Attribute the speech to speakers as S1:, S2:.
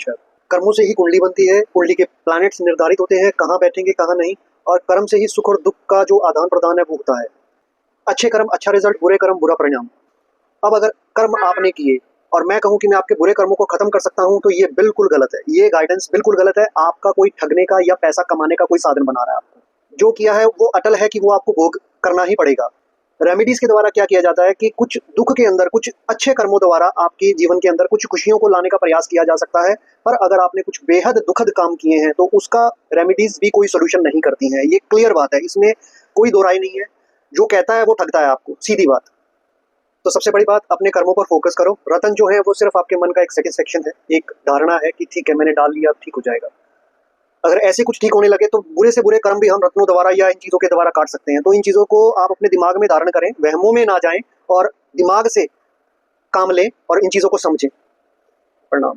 S1: नमस्कार। कर्मों से ही कुंडली बनती है, कुंडली के प्लैनेट्स निर्धारित होते हैं, कहाँ बैठेंगे, कहाँ नहीं, और कर्म से ही सुख और दुःख का जो आदान-प्रदान है वो होता है। अच्छे कर्म अच्छा रिज़ल्ट, बुरे कर्म बुरा परिणाम। अब अगर कर्म आपने किए और मैं कहूँ कि मैं आपके बुरे कर्मों को खत्म कर सकता हूँ, तो ये बिल्कुल गलत है। ये गाइडेंस बिल्कुल गलत है। आपका कोई ठगने का या पैसा कमाने का कोई साधन बना रहा है आपको। जो किया है वो अटल है कि वो आपको भोग करना ही पड़ेगा। रेमेडीज़ के द्वारा क्या किया जाता है कि कुछ दुःख के अंदर, कुछ अच्छे कर्मों द्वारा आपके जीवन के अंदर कुछ खुशियों को लाने का प्रयास किया जा सकता है। पर अगर आपने कुछ बेहद दुखद काम किए हैं, तो उसका रेमेडीज़ भी कोई सॉल्यूशन नहीं करती हैं। ये क्लियर बात है, इसमें कोई दो राय नहीं है। जो कहता है वो ठगता है आपको, सीधी बात। तो सबसे बड़ी बात, अपने कर्मों पर फोकस करो। रतन जो है वो सिर्फ आपके मन का एक सेटिस्फेक्शन है, एक धारणा है कि ठीक है मैंने डाल लिया, अब ठीक हो जाएगा। अगर ऐसे कुछ ठीक होने लगे तो बुरे से बुरे कर्म भी हम रत्नों द्वारा या इन चीज़ों के द्वारा काट सकते हैं। तो इन चीज़ों को आप अपने दिमाग में धारण करें, वहमों में ना जाएं और दिमाग से काम लें और इन चीज़ों को समझें। प्रणाम।